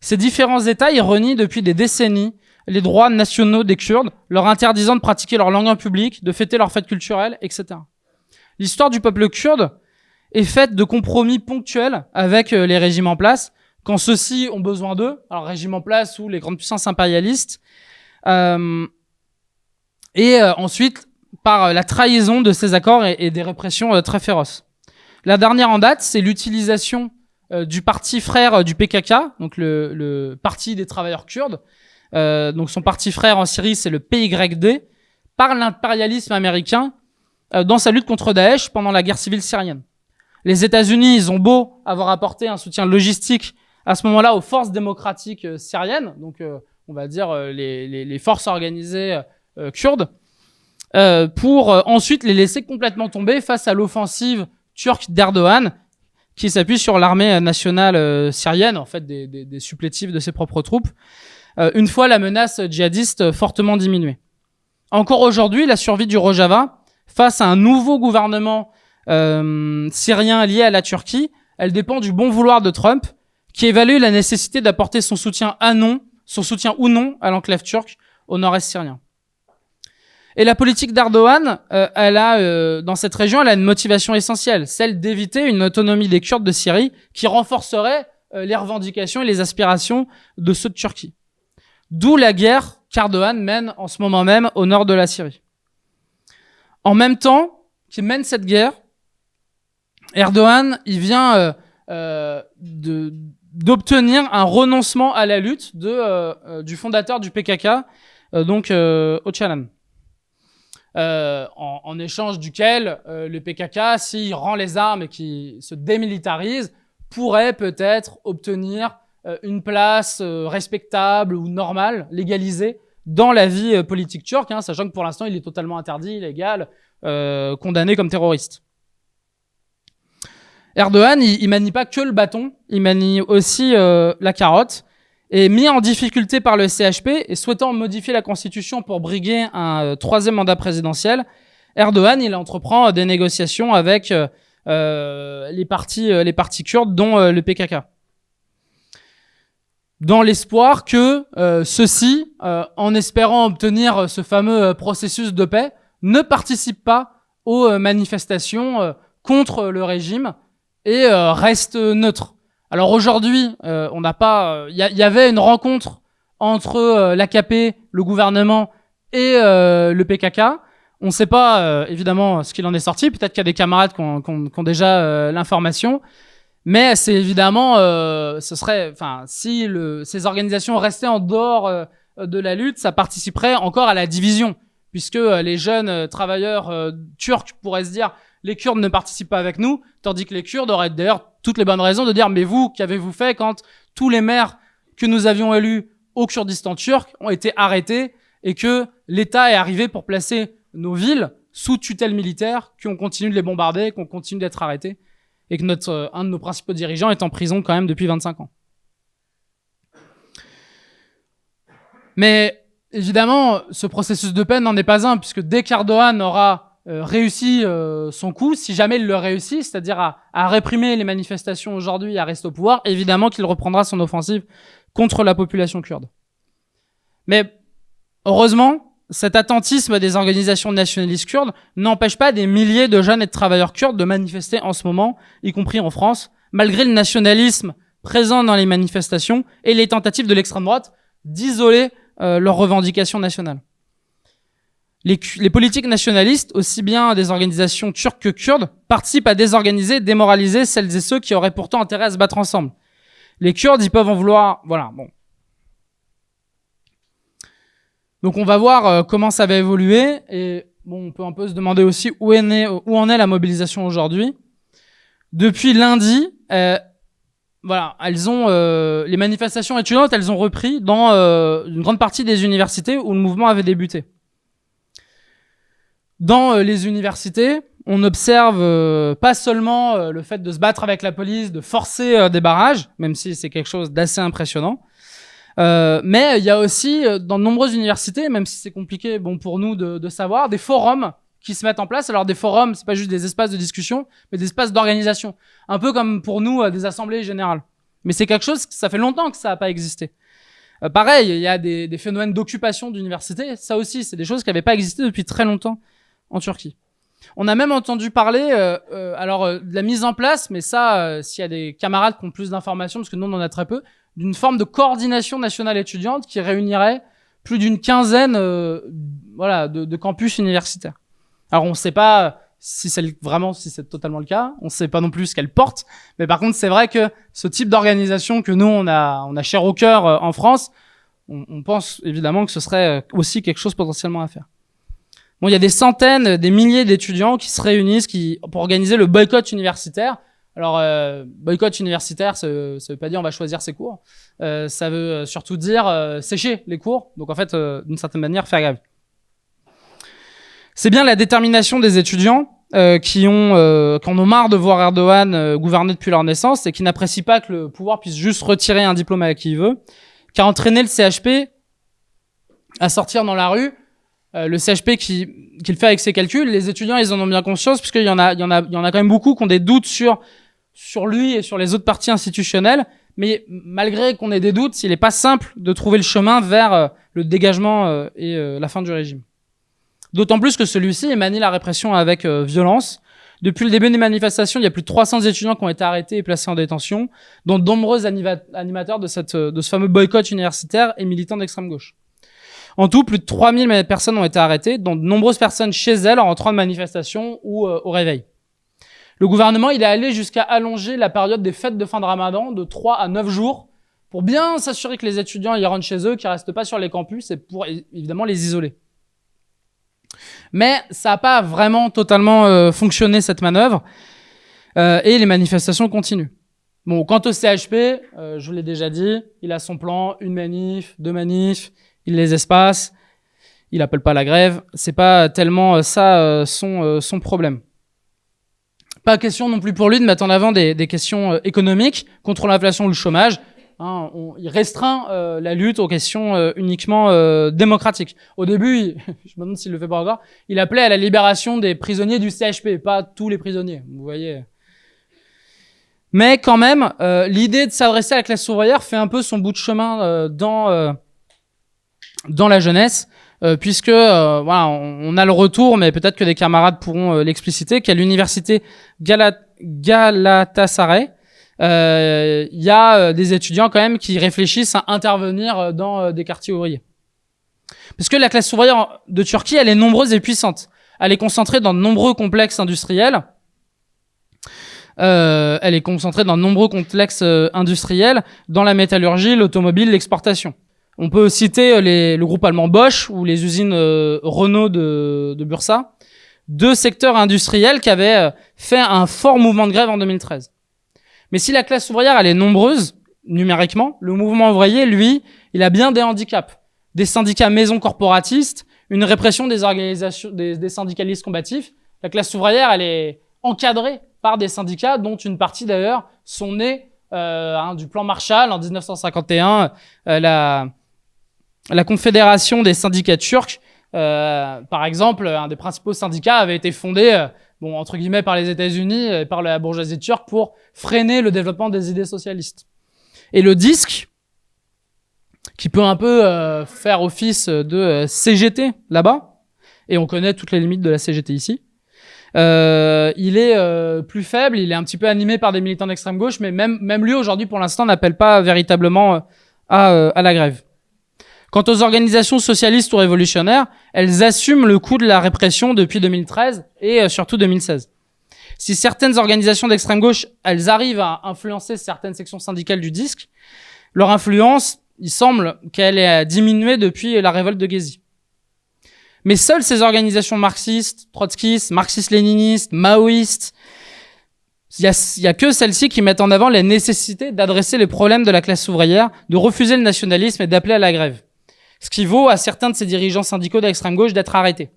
Ces différents États, ils renient depuis des décennies les droits nationaux des Kurdes, leur interdisant de pratiquer leur langue en public, de fêter leurs fêtes culturelles, etc. L'histoire du peuple kurde est faite de compromis ponctuels avec les régimes en place, quand ceux-ci ont besoin d'eux, alors régime en place ou les grandes puissances impérialistes, ensuite par la trahison de ces accords et des répressions très féroces. La dernière en date, c'est l'utilisation du parti frère du PKK, donc le parti des travailleurs kurdes. Donc son parti frère en Syrie, c'est le PYD, par l'impérialisme américain dans sa lutte contre Daesh pendant la guerre civile syrienne. Les États-Unis, ils ont beau avoir apporté un soutien logistique à ce moment-là aux forces démocratiques syriennes, donc on va dire les forces organisées kurdes, pour ensuite les laisser complètement tomber face à l'offensive turque d'Erdogan, qui s'appuie sur l'armée nationale syrienne, en fait des supplétifs de ses propres troupes, une fois la menace djihadiste fortement diminuée. Encore aujourd'hui, la survie du Rojava, face à un nouveau gouvernement syrien lié à la Turquie, elle dépend du bon vouloir de Trump, qui évalue la nécessité d'apporter son soutien ou non à l'enclave turque au nord-est syrien. Et la politique d'Erdogan, dans cette région, elle a une motivation essentielle, celle d'éviter une autonomie des Kurdes de Syrie qui renforcerait les revendications et les aspirations de ceux de Turquie. D'où la guerre qu'Erdogan mène en ce moment même au nord de la Syrie. En même temps qu'il mène cette guerre, Erdogan, il vient d'obtenir un renoncement à la lutte du fondateur du PKK, Öcalan. En échange duquel le PKK, s'il rend les armes et qu'il se démilitarise, pourrait peut-être obtenir une place respectable ou normale, légalisée, dans la vie politique turque, sachant que pour l'instant, il est totalement interdit, illégal, condamné comme terroriste. Erdogan, il manie pas que le bâton, il manie aussi la carotte. Et mis en difficulté par le CHP et souhaitant modifier la constitution pour briguer un troisième mandat présidentiel, Erdogan, il entreprend des négociations avec les partis kurdes, dont le PKK. Dans l'espoir que ceux-ci, en espérant obtenir ce fameux processus de paix, ne participent pas aux manifestations contre le régime et restent neutres. Alors aujourd'hui, on n'a pas, il y avait une rencontre entre l'AKP, le gouvernement et le PKK. On ne sait pas évidemment ce qu'il en est sorti. Peut-être qu'il y a des camarades qui ont déjà l'information. Mais c'est évidemment, ce serait, enfin, si ces organisations restaient en dehors de la lutte, ça participerait encore à la division, puisque les jeunes travailleurs turcs pourraient se dire, les Kurdes ne participent pas avec nous, tandis que les Kurdes auraient d'ailleurs toutes les bonnes raisons de dire, mais vous, qu'avez-vous fait quand tous les maires que nous avions élus au Kurdistan turc ont été arrêtés et que l'État est arrivé pour placer nos villes sous tutelle militaire, qu'on continue de les bombarder, qu'on continue d'être arrêtés, et que un de nos principaux dirigeants est en prison quand même depuis 25 ans. Mais évidemment, ce processus de paix n'en est pas un, puisque dès qu'Erdogan aura réussi son coup, si jamais il le réussit, c'est-à-dire à réprimer les manifestations aujourd'hui et à rester au pouvoir, évidemment qu'il reprendra son offensive contre la population kurde. Mais heureusement, cet attentisme des organisations nationalistes kurdes n'empêche pas des milliers de jeunes et de travailleurs kurdes de manifester en ce moment, y compris en France, malgré le nationalisme présent dans les manifestations et les tentatives de l'extrême droite d'isoler leurs revendications nationales. Les politiques nationalistes, aussi bien des organisations turques que kurdes, participent à désorganiser, démoraliser celles et ceux qui auraient pourtant intérêt à se battre ensemble. Les Kurdes, ils peuvent en vouloir... Voilà, bon. Donc on va voir comment ça va évoluer. Et bon, on peut un peu se demander aussi où en est la mobilisation aujourd'hui. Depuis lundi, voilà, les manifestations étudiantes, elles ont repris dans une grande partie des universités où le mouvement avait débuté. Dans les universités, on observe pas seulement le fait de se battre avec la police, de forcer des barrages, même si c'est quelque chose d'assez impressionnant, mais il y a aussi dans de nombreuses universités, même si c'est compliqué pour nous de savoir, des forums qui se mettent en place. Alors des forums, c'est pas juste des espaces de discussion, mais des espaces d'organisation. Un peu comme pour nous des assemblées générales. Mais c'est quelque chose, ça fait longtemps que ça n'a pas existé. Pareil, il y a des phénomènes d'occupation d'universités. Ça aussi, c'est des choses qui n'avaient pas existé depuis très longtemps en Turquie. On a même entendu parler de la mise en place, mais ça, s'il y a des camarades qui ont plus d'informations, parce que nous on en a très peu, d'une forme de coordination nationale étudiante qui réunirait plus d'une quinzaine de campus universitaires. Alors on ne sait pas si c'est totalement le cas, on ne sait pas non plus ce qu'elle porte, mais par contre c'est vrai que ce type d'organisation que nous on a cher au cœur en France, on pense évidemment que ce serait aussi quelque chose potentiellement à faire. Bon, il y a des centaines, des milliers d'étudiants qui se réunissent pour organiser le boycott universitaire. Alors, boycott universitaire, ça veut pas dire on va choisir ses cours. Ça veut surtout dire sécher les cours. Donc, en fait, d'une certaine manière, faire grève. C'est bien la détermination des étudiants qui en ont marre de voir Erdogan gouverner depuis leur naissance et qui n'apprécient pas que le pouvoir puisse juste retirer un diplôme à qui il veut, qui a entraîné le CHP à sortir dans la rue. Le CHP qui le fait avec ses calculs, les étudiants ils en ont bien conscience puisqu'il y en a quand même beaucoup qui ont des doutes sur lui et sur les autres partis institutionnels, mais malgré qu'on ait des doutes, il n'est pas simple de trouver le chemin vers le dégagement et la fin du régime. D'autant plus que celui-ci manie la répression avec violence. Depuis le début des manifestations, il y a plus de 300 étudiants qui ont été arrêtés et placés en détention, dont de nombreux animateurs de ce fameux boycott universitaire et militants d'extrême gauche. En tout, plus de 3000 personnes ont été arrêtées, dont de nombreuses personnes chez elles en rentrant de manifestation ou au réveil. Le gouvernement, il est allé jusqu'à allonger la période des fêtes de fin de Ramadan de 3 à 9 jours pour bien s'assurer que les étudiants y rentrent chez eux, qu'ils restent pas sur les campus et pour évidemment les isoler. Mais ça n'a pas vraiment totalement fonctionné cette manœuvre et les manifestations continuent. Bon, quant au CHP, je vous l'ai déjà dit, il a son plan, 1 manif, 2 manifs, il les espace, il appelle pas la grève. C'est pas tellement ça son problème. Pas question non plus pour lui de mettre en avant des questions économiques contre l'inflation ou le chômage. Hein, il restreint la lutte aux questions uniquement démocratiques. Au début, je me demande s'il le fait pas encore, il appelait à la libération des prisonniers du CHP, pas tous les prisonniers. Vous voyez. Mais quand même, l'idée de s'adresser à la classe ouvrière fait un peu son bout de chemin dans la jeunesse. Puisque voilà, on a le retour, mais peut-être que des camarades pourront l'expliciter, qu'à l'université Galatasaray, il y a des étudiants quand même qui réfléchissent à intervenir dans des quartiers ouvriers. Parce que la classe ouvrière de Turquie, elle est nombreuse et puissante. Elle est concentrée dans de nombreux complexes industriels. Dans la métallurgie, l'automobile, l'exportation. On peut citer le groupe allemand Bosch ou les usines Renault de Bursa, 2 secteurs industriels qui avaient fait un fort mouvement de grève en 2013. Mais si la classe ouvrière elle est nombreuse numériquement, le mouvement ouvrier, lui, il a bien des handicaps. Des syndicats maisons corporatistes, une répression des organisations des syndicalistes combatifs. La classe ouvrière, elle est encadrée par des syndicats dont une partie d'ailleurs sont nés du plan Marshall en 1951, la Confédération des syndicats turcs, par exemple, un des principaux syndicats avait été fondé, entre guillemets, par les États-Unis et par la bourgeoisie turque pour freiner le développement des idées socialistes. Et le disque, qui peut un peu faire office de CGT là-bas, et on connaît toutes les limites de la CGT ici, il est plus faible, il est un petit peu animé par des militants d'extrême gauche, mais même lui aujourd'hui pour l'instant n'appelle pas véritablement à la grève. Quant aux organisations socialistes ou révolutionnaires, elles assument le coût de la répression depuis 2013 et surtout 2016. Si certaines organisations d'extrême gauche, elles arrivent à influencer certaines sections syndicales du disque, leur influence, il semble qu'elle ait diminué depuis la révolte de Gezi. Mais seules ces organisations marxistes, trotskistes, marxistes-léninistes, maoïstes, il y a que celles-ci qui mettent en avant la nécessité d'adresser les problèmes de la classe ouvrière, de refuser le nationalisme et d'appeler à la grève. Ce qui vaut à certains de ces dirigeants syndicaux d'extrême gauche d'être arrêtés.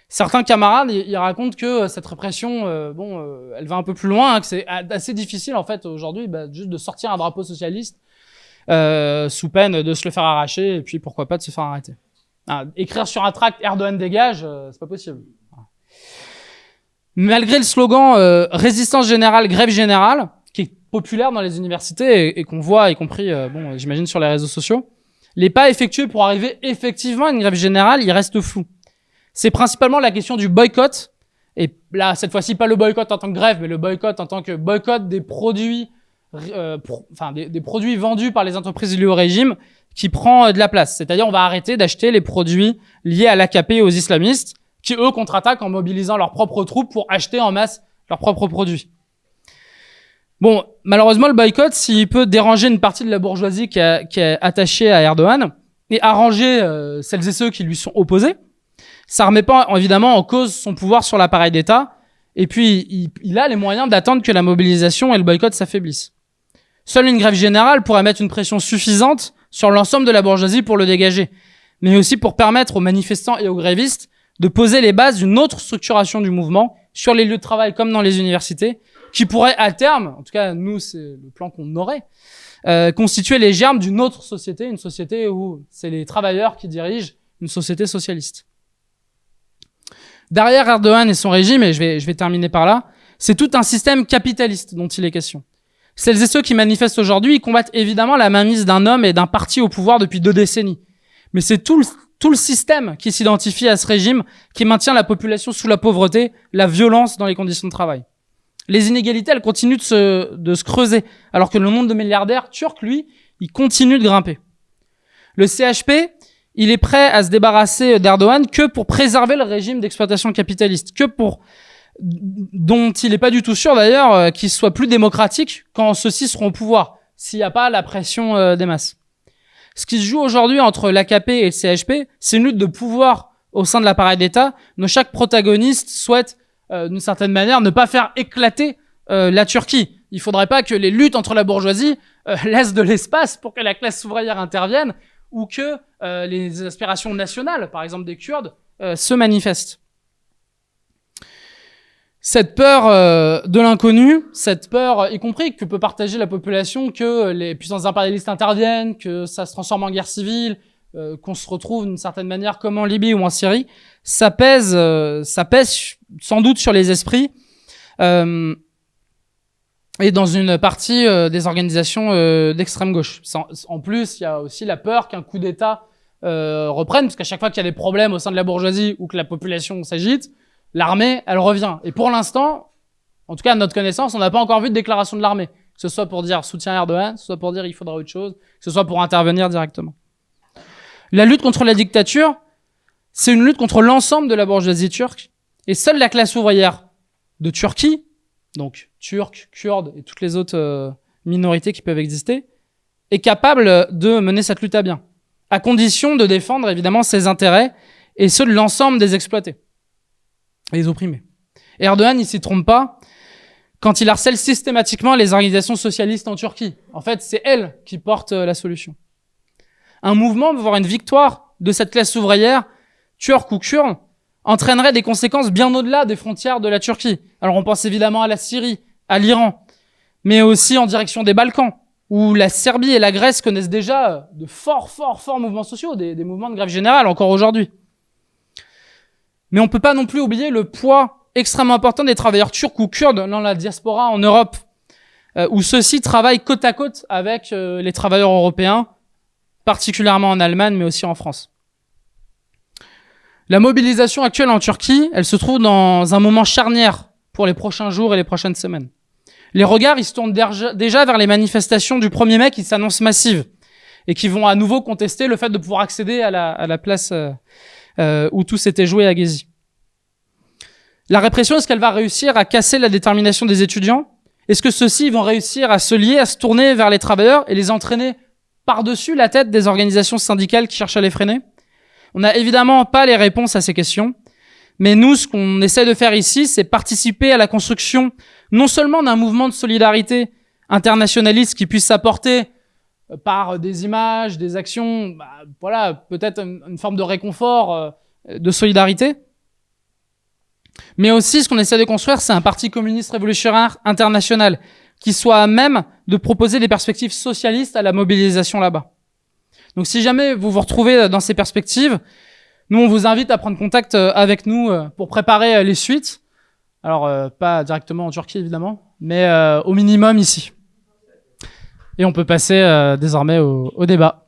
Certains camarades, ils racontent que cette répression, elle va un peu plus loin, que c'est assez difficile en fait aujourd'hui, juste de sortir un drapeau socialiste sous peine de se le faire arracher et puis pourquoi pas de se faire arrêter. Écrire sur un tract Erdogan dégage, c'est pas possible. Malgré le slogan résistance générale, grève générale, qui est populaire dans les universités et qu'on voit, y compris, j'imagine sur les réseaux sociaux, les pas effectués pour arriver effectivement à une grève générale, il reste flou. C'est principalement la question du boycott. Et là, cette fois-ci, pas le boycott en tant que grève, mais le boycott en tant que boycott des produits, des produits vendus par les entreprises liées au régime qui prend de la place. C'est-à-dire, on va arrêter d'acheter les produits liés à l'AKP et aux islamistes qui, eux, contre-attaquent en mobilisant leurs propres troupes pour acheter en masse leurs propres produits. Bon, malheureusement, le boycott, s'il peut déranger une partie de la bourgeoisie qui est attachée à Erdogan et arranger celles et ceux qui lui sont opposés, ça remet pas évidemment en cause son pouvoir sur l'appareil d'État. Et puis, il a les moyens d'attendre que la mobilisation et le boycott s'affaiblissent. Seule une grève générale pourrait mettre une pression suffisante sur l'ensemble de la bourgeoisie pour le dégager, mais aussi pour permettre aux manifestants et aux grévistes de poser les bases d'une autre structuration du mouvement sur les lieux de travail comme dans les universités, qui pourrait à terme, en tout cas nous c'est le plan qu'on aurait, constituer les germes d'une autre société, une société où c'est les travailleurs qui dirigent une société socialiste. Derrière Erdogan et son régime, et je vais terminer par là, c'est tout un système capitaliste dont il est question. Celles et ceux qui manifestent aujourd'hui, ils combattent évidemment la mainmise d'un homme et d'un parti au pouvoir depuis 2 décennies. Mais c'est tout le système qui s'identifie à ce régime, qui maintient la population sous la pauvreté, la violence dans les conditions de travail. Les inégalités, elles continuent de se creuser, alors que le nombre de milliardaires turcs, lui, il continue de grimper. Le CHP, il est prêt à se débarrasser d'Erdogan que pour préserver le régime d'exploitation capitaliste, dont il n'est pas du tout sûr d'ailleurs qu'il soit plus démocratique quand ceux-ci seront au pouvoir, s'il n'y a pas la pression des masses. Ce qui se joue aujourd'hui entre l'AKP et le CHP, c'est une lutte de pouvoir au sein de l'appareil d'État, dont chaque protagoniste souhaite, d'une certaine manière, ne pas faire éclater la Turquie. Il faudrait pas que les luttes entre la bourgeoisie laissent de l'espace pour que la classe ouvrière intervienne ou que les aspirations nationales, par exemple des Kurdes, se manifestent. Cette peur de l'inconnu, cette peur, y compris que peut partager la population, que les puissances impérialistes interviennent, que ça se transforme en guerre civile, qu'on se retrouve d'une certaine manière comme en Libye ou en Syrie, ça pèse sans doute sur les esprits et dans une partie des organisations d'extrême gauche. En plus, il y a aussi la peur qu'un coup d'État reprenne, parce qu'à chaque fois qu'il y a des problèmes au sein de la bourgeoisie ou que la population s'agite, l'armée, elle revient. Et pour l'instant, en tout cas à notre connaissance, on n'a pas encore vu de déclaration de l'armée, que ce soit pour dire soutien à Erdogan, que ce soit pour dire il faudra autre chose, que ce soit pour intervenir directement. La lutte contre la dictature, c'est une lutte contre l'ensemble de la bourgeoisie turque, et seule la classe ouvrière de Turquie, donc turcs, kurdes et toutes les autres minorités qui peuvent exister, est capable de mener cette lutte à bien, à condition de défendre évidemment ses intérêts et ceux de l'ensemble des exploités et les opprimés. Et Erdogan, il s'y trompe pas quand il harcèle systématiquement les organisations socialistes en Turquie. En fait, c'est elles qui portent la solution. Un mouvement, voire une victoire de cette classe ouvrière, turque ou kurde, entraînerait des conséquences bien au-delà des frontières de la Turquie. Alors on pense évidemment à la Syrie, à l'Iran, mais aussi en direction des Balkans, où la Serbie et la Grèce connaissent déjà de forts mouvements sociaux, des mouvements de grève générale encore aujourd'hui. Mais on peut pas non plus oublier le poids extrêmement important des travailleurs turcs ou kurdes dans la diaspora en Europe, où ceux-ci travaillent côte à côte avec les travailleurs européens, particulièrement en Allemagne, mais aussi en France. La mobilisation actuelle en Turquie, elle se trouve dans un moment charnière pour les prochains jours et les prochaines semaines. Les regards, ils se tournent déjà vers les manifestations du 1er mai qui s'annoncent massives et qui vont à nouveau contester le fait de pouvoir accéder à la place où tout s'était joué à Gezi. La répression, est-ce qu'elle va réussir à casser la détermination des étudiants? Est-ce que ceux-ci vont réussir à se lier, à se tourner vers les travailleurs et les entraîner par-dessus la tête des organisations syndicales qui cherchent à les freiner? On n'a évidemment pas les réponses à ces questions, mais nous, ce qu'on essaie de faire ici, c'est participer à la construction non seulement d'un mouvement de solidarité internationaliste qui puisse s'apporter par des images, des actions, voilà, peut-être une forme de réconfort, de solidarité, mais aussi ce qu'on essaie de construire, c'est un parti communiste révolutionnaire international qui soit à même de proposer des perspectives socialistes à la mobilisation là-bas. Donc si jamais vous vous retrouvez dans ces perspectives, nous on vous invite à prendre contact avec nous pour préparer les suites. Alors pas directement en Turquie évidemment, mais au minimum ici. Et on peut passer désormais au débat.